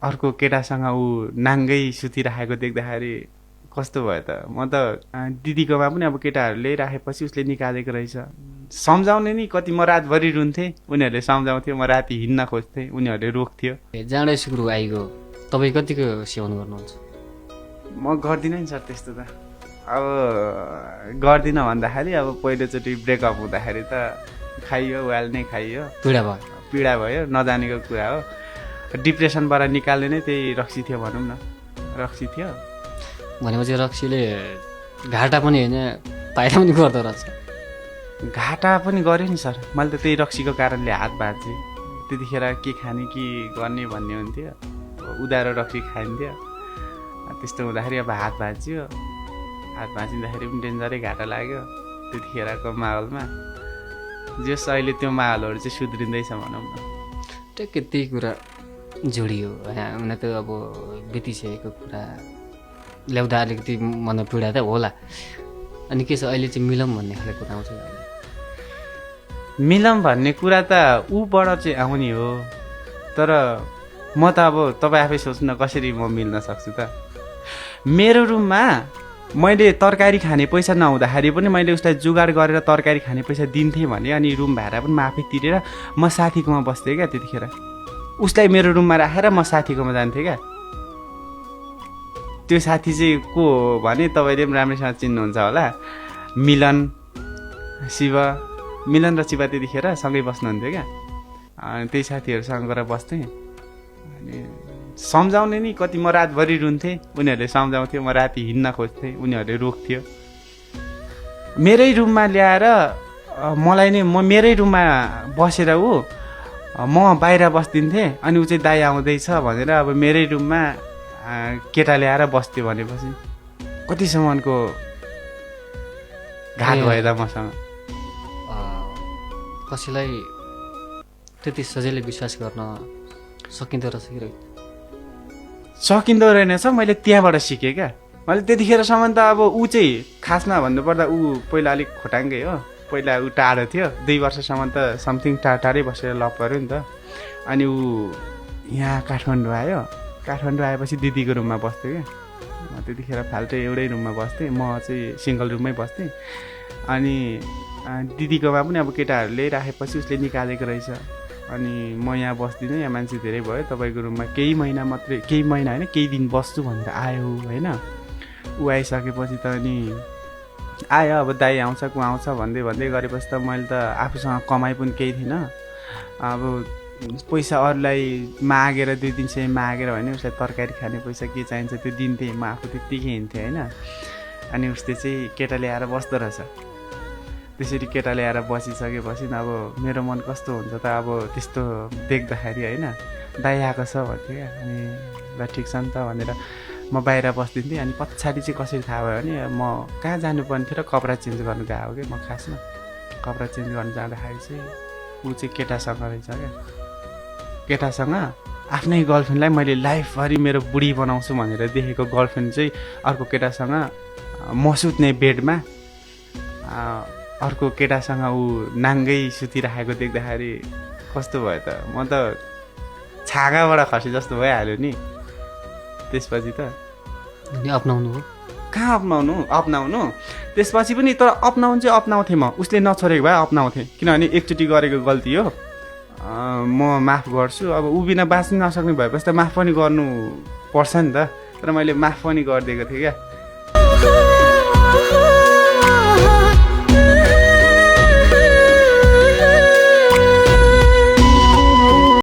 अर्को केटासँग ऊ नाङ्गै सुतिराखेको देख्दाखेरि कस्तो भयो त। म त दिदीकोमा पनि अब केटाहरू ल्याइराखेपछि उसले निकालेको रहेछ। सम्झाउने नि कति, म रातभरि रुन्थेँ, उनीहरूले सम्झाउँथ्यो, म राति हिँड्न खोज्थेँ, उनीहरूले रोक्थ्यो। जाँडै सुरु आइगयो, तपाईँ कतिको सेवन गर्नुहुन्छ? म गर्दिनँ नि सर त्यस्तो त। अब गर्दिनँ भन्दाखेरि अब पहिलोचोटि ब्रेकअप हुँदाखेरि त खाइयो, वाल नै खाइयो, पीडा भयो, नजानेको कुरा हो। डिप्रेसनबाट निकाल्ने नै त्यही रक्सी थियो भनौँ न। रक्सी थियो भनेपछि रक्सीले घाटा पनि होइन फाइदा पनि गर्दो रहेछ। घाटा पनि गऱ्यो नि सर। मैले त त्यही रक्सीको कारणले हात भाँचेँ। त्यतिखेर के खाने के गर्ने भन्ने हुन्थ्यो, उधारो रक्सी खाइन्थ्यो। त्यस्तो हुँदाखेरि अब हात भाँच्यो। हात भाँचिँदाखेरि पनि डेन्जरै घाटा लाग्यो त्यतिखेरको माहौलमा। जस अहिले त्यो माहौलहरू चाहिँ सुध्रिँदैछ भनौँ न। ट्याक्कै त्यही कुरा जोडियो हुन त। अब बितिसकेको कुरा ल्याउँदा अलिकति मन पीडा त होला। अनि के छ अहिले चाहिँ मिलौँ भन्ने खाले कुरा आउँछ? मिलौँ भन्ने कुरा त ऊबाट चाहिँ आउने हो। तर म त अब तपाईँ आफै सोच्नु न कसरी म मिल्न सक्छु त। मेरो रुममा मैले तरकारी खाने पैसा नहुँदाखेरि पनि मैले उसलाई जुगाड गरेर तरकारी खाने पैसा दिन्थेँ भने, अनि रुम भाडा पनि म आफै तिरेर म साथीकोमा बस्थेँ क्या। त्यतिखेर उसलाई मेरो रुममा राखेर म साथीकोमा जान्थेँ क्या। त्यो साथी चाहिँ को हो भने तपाईँले पनि राम्रैसँग चिन्नुहुन्छ होला। मिलन, शिव। मिलन र शिव त्यतिखेर सँगै बस्नुहुन्थ्यो क्या। अनि त्यही साथीहरूसँग गएर बस्थेँ। अनि सम्झाउने नि कति, म रातभरि रुन्थेँ, उनीहरूले सम्झाउँथ्यो, म राति हिँड्न खोज्थेँ, उनीहरूले रोक्थ्यो। मेरै रुममा ल्याएर मलाई नै, म मेरै रुममा बसेर म बाहिर बस्दिन्थेँ। अनि ऊ चाहिँ दाइ आउँदैछ भनेर अब मेरै रुममा केटा ल्याएर बस्थ्यो भनेपछि कतिसम्मको घाट भयो त मसँग। कसैलाई त्यति सजिलै विश्वास गर्न सकिँदो रहेछ कि? सकिँदो रहेनछ। मैले त्यहाँबाट सिकेँ क्या। मैले त्यतिखेरसम्म त अब ऊ चाहिँ खासमा भन्नुपर्दा ऊ पहिला अलिक खोटाङ्गै हो। पहिला ऊ टाढो थियो। 2 वर्षसम्म त समथिङ टाढै बसेर लभ गऱ्यो नि त। अनि ऊ यहाँ काठमाडौँ आयो। काठमाडौँ आएपछि दिदीको रुममा बस्थ्यो क्या। त्यतिखेर फाल्टै एउटै रुममा बस्थेँ। म चाहिँ सिङ्गल रुममै बस्थेँ। अनि दिदीकोमा पनि अब केटाहरू ल्याइराखेपछि उसले निकालेको रहेछ। अनि म यहाँ बस्दिनँ, यहाँ मान्छे धेरै भयो, तपाईँको रुममा केही महिना मात्रै, केही महिना होइन केही दिन बस्छु भनेर आयो होइन। ऊ आइसकेपछि त अनि आयो। अब दाइ आउँछ को आउँछ भन्दै भन्दै गरेपछि त मैले त आफूसँग कमाइ पनि केही थिएन। अब पैसा अरूलाई मागेर 2-3 सय मागेर भने उसलाई तरकारी खाने पैसा के चाहिन्छ त्यो दिन्थेँ। म आफू त्यत्तिकै हिँड्थेँ होइन। अनि उसले चाहिँ केटा ल्याएर बस्दो रहेछ। त्यसरी केटा ल्याएर बसिसकेपछि अब मेरो मन कस्तो हुन्छ त। अब त्यस्तो देख्दाखेरि होइन, दाइ आएको छ भन्थ्यो क्या। अनि ल ठिक छ नि त भनेर म बाहिर बस्दिन्थेँ। अनि पछाडि चाहिँ कसरी थाहा भयो भने म कहाँ जानुपर्ने थियो र कपडा चेन्ज गर्नु गएको क्या। म खासमा कपडा चेन्ज गर्नु जाँदाखेरि चाहिँ ऊ चाहिँ केटासँग रहेछ क्या। केटासँग आफ्नै गर्लफ्रेन्डलाई मैले लाइफभरि मेरो बुढी बनाउँछु भनेर देखेको गर्लफ्रेन्ड चाहिँ अर्को केटासँग म सुत्ने बेडमा अर्को केटासँग ऊ नाङ्गै सुतिराखेको देख्दाखेरि कस्तो भयो त। म त छागाबाट खसे जस्तो भइहाल्यो नि त्यसपछि त। अपनाउनु हो? कहाँ अप्नाउनु त्यसपछि पनि। तर अप्नाउनु चाहिँ अप्नाउँथेँ म। उसले नछोडेको भए अप्नाउँथेँ, किनभने एकचोटि गरेको गल्ती हो। म माफ गर्छु। अब ऊ बिना बाँच्नु नसक्ने भएपछि त माफ पनि गर्नु पर्छ नि त। तर मैले माफ पनि गरिदिएको थिएँ क्या।